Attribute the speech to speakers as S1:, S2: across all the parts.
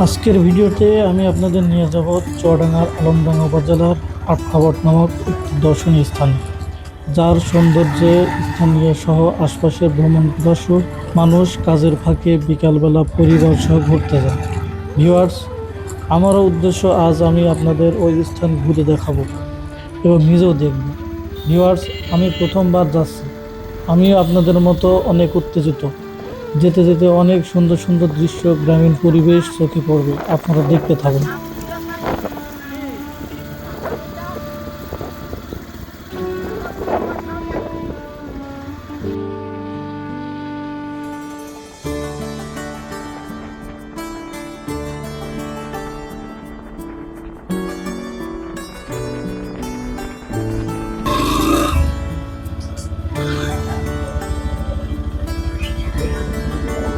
S1: আজকের ভিডিওতে আমি আপনাদের নিয়ে যাব চুয়াডাঙ্গার আলমডাঙ্গা উপজেলার আটখাবট নামক একটি দর্শনীয় স্থানে, যার সৌন্দর্যে স্থানীয় সহ আশপাশের ভ্রমণ পিপাসু মানুষ কাজের ফাঁকে বিকালবেলা পরিবার সহ ঘুরতে যায়। ভিউয়ার্স, আমারও উদ্দেশ্য আজ আমি আপনাদের ওই স্থান ঘুরে দেখাবো এবং নিজেও দেখব। ভিউয়ার্স, আমি প্রথমবার যাচ্ছি, আমিও আপনাদের মতো অনেক উত্তেজিত। যেতে যেতে অনেক সুন্দর সুন্দর দৃশ্য, গ্রামীণ পরিবেশ চোখে পড়বে, আপনারা দেখতে থাকুন।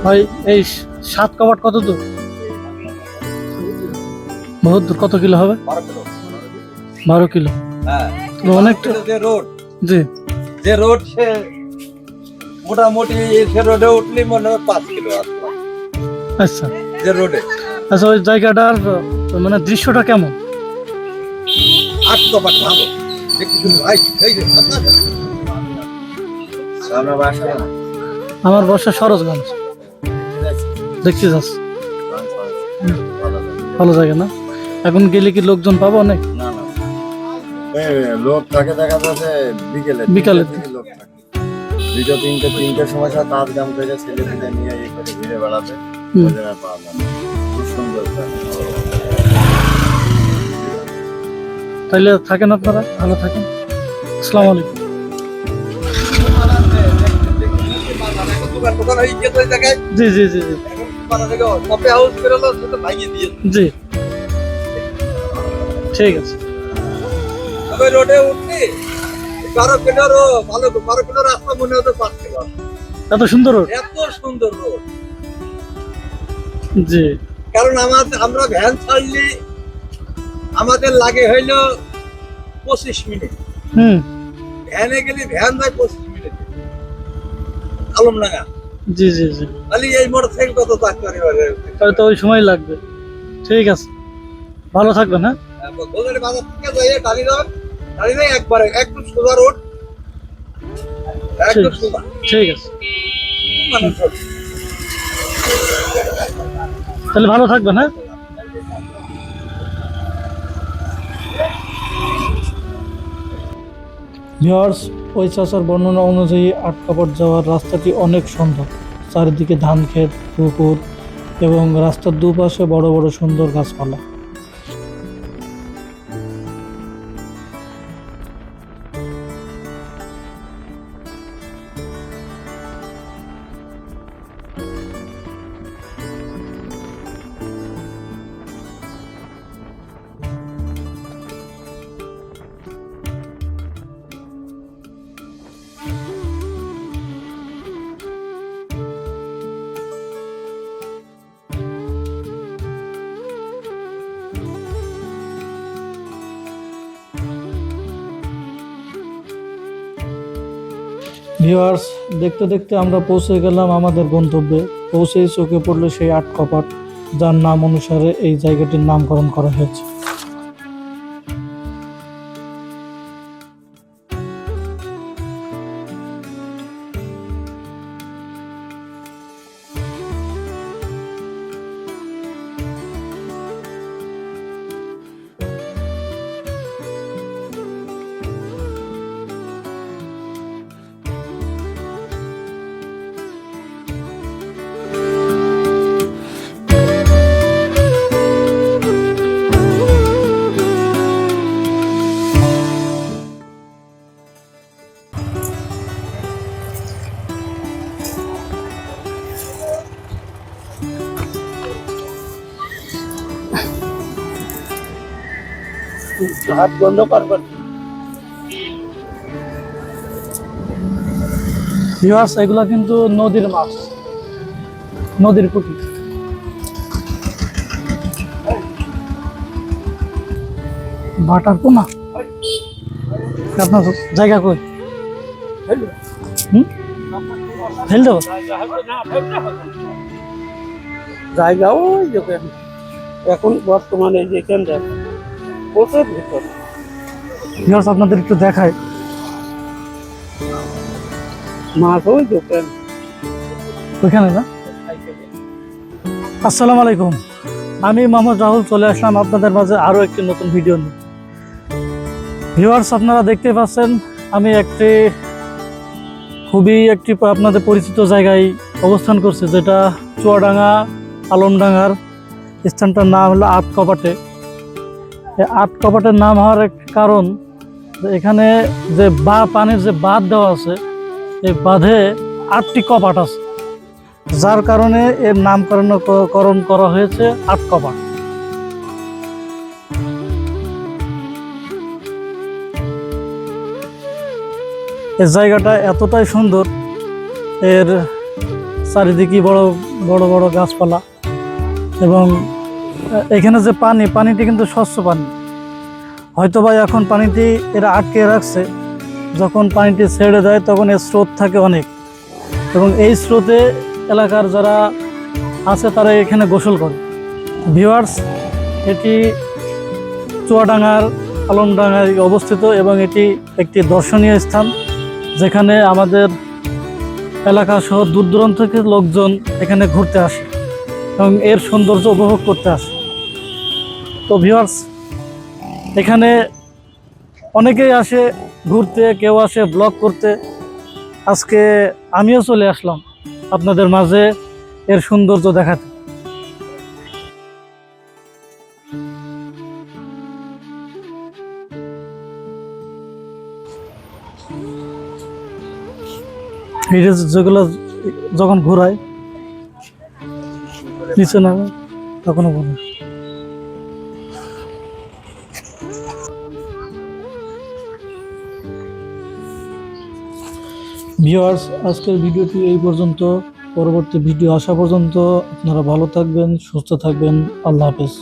S1: ভাই, এই 7 কাবাট কত দূর? বহুত দূর। কত কিলো হবে?
S2: 12 কিলো।
S1: 12 কিলো।
S2: হ্যাঁ,
S1: তো অনেকটা।
S2: যে রোড,
S1: জি।
S2: যে রোড সে মোটামুটি সে রোডে উঠলে মনে হয় 5 কিলো আসলাম।
S1: আচ্ছা
S2: যে রোডে
S1: আচ্ছা, ওই জায়গাটার মানে দৃশ্যটা কেমন?
S2: 8 কপাট ভালো দেখতে শুনি ভাই। এই যে সামনে বাসা
S1: আমার বাসা সরোজগঞ্জ। দেখতে যাচ্ছি। ভালো জায়গা না? এখন গেলে কি লোকজন পাবো অনেক?
S2: না না, লোক থাকে, দেখা যাচ্ছে বিকেলে
S1: বিকালের
S2: দিকে লোক থাকে। 2-3টের সময় সব কাজ কাম করে ছেলে মেয়ে নিয়ে এই করে ঘুরে বেড়াতে ওদের আর পাওয়া যায় না। খুব সুন্দর জায়গা।
S1: তাইলে থাকেন আপনারা, ভালো থাকেন। আসসালামু আলাইকুম। জি জি জি জি জি, ঠিক আছে।
S2: রোডে উঠলি 12 কিলোর ভালো, 12 কিলোর রাস্তা মনে হতো 5 কিলো।
S1: এত সুন্দর রোড?
S2: এত সুন্দর রোড।
S1: জি।
S2: কারণ আমরা ভ্যান ছাড়লি আমাদের লাগে হইলো 25 মিনিট। ভ্যানে গেলে ভ্যান যায় 25 মিনিট আলমডাঙ্গা।
S1: জি জি জি,
S2: খালি এই মোটরসাইকেল কত চাকরি
S1: হয়তো ওই সময় লাগবে। ঠিক আছে, ভালো থাকবেন। হ্যাঁ,
S2: গোলদারি বাজার থেকে যাই টালি যাবেন, টালি যাই একবারে একদম সোজা রোড, একদম সোজা।
S1: ঠিক আছে,
S2: মানে
S1: তাহলে ভালো থাকবেন। হ্যাঁ। ভিউয়ার্স, ওই চাচার বর্ণনা অনুযায়ী আটকাপট যাওয়ার রাস্তাটি অনেক সুন্দর। চারিদিকে ধান ক্ষেত, পুকুর এবং রাস্তার দুপাশে বড় বড় সুন্দর গাছপালা। ভিউয়ার্স, দেখতে দেখতে আমরা পৌঁছে গেলাম আমাদের গন্তব্যে। পৌঁছেই চোখে পড়লো সেই আটকপাট, যার নাম অনুসারে এই জায়গাটির নামকরণ করা হয়েছে। হাত বন্ধ করবেন। ভিউয়ার্স, এগুলা কিন্তু নদীর মাছ, নদীর পুঁটি। বাটার পোনা। আপনার জায়গা কই? ফেল দেবো জায়গা ওই
S3: এখন বর্তমানে যেখানটা কোটের ভিতর
S1: ভিউয়ার্স আপনাদের একটু দেখায়।
S3: মাছ ওই দোকান
S1: ওইখানে না। আসসালামু আলাইকুম, আমি মোহাম্মদ রাহুল চলে আসলাম আপনাদের মাঝে আরও একটি নতুন ভিডিও নিয়ে। ভিউয়ার্স আপনারা দেখতে পাচ্ছেন আমি খুবই আপনাদের পরিচিত জায়গায় অবস্থান করছি, যেটা চুয়াডাঙ্গা আলমডাঙ্গার স্থানটার নাম হলো আটকপাটে। এই আটকপাটের নাম হওয়ার এক কারণ, যে এখানে যে পানির যে বাঁধ দেওয়া আছে, এই বাঁধে 8টি কপাট আছে, যার কারণে এর নামকরণ করা হয়েছে আটকপাট। এই জায়গাটা এতটাই সুন্দর, এর চারিদিকে বড় বড় বড় গাছপালা, এবং এখানে যে পানিটি কিন্তু স্বচ্ছ পানি। হয়তোবা এখন পানিটি এরা আটকে রাখছে, যখন পানিটি ছেড়ে দেয় তখন এর স্রোত থাকে অনেক, এবং এই স্রোতে এলাকার যারা আছে তারা এখানে গোসল করে। ভিউয়ার্স, এটি চুয়াডাঙ্গার আলমডাঙ্গায় অবস্থিত, এবং এটি একটি দর্শনীয় স্থান, যেখানে আমাদের এলাকা সহ দূর দূরান্ত থেকে লোকজন এখানে ঘুরতে আসে এবং এর সৌন্দর্য উপভোগ করতে আসে। তো ভিউয়ার্স, এখানে অনেকেই আসে ঘুরতে, কেউ আসে ব্লগ করতে। আজকে আমিও চলে আসলাম আপনাদের মাঝে এর সৌন্দর্য দেখাতে। এই যেগুলো যখন ঘোরায় নিচে নামে তখনও বলে। ভিউয়ার্স, আজকের ভিডিওটি এই পর্যন্ত। পরবর্তী ভিডিও আসা পর্যন্ত আপনারা ভালো থাকবেন, সুস্থ থাকবেন। আল্লাহ হাফেজ।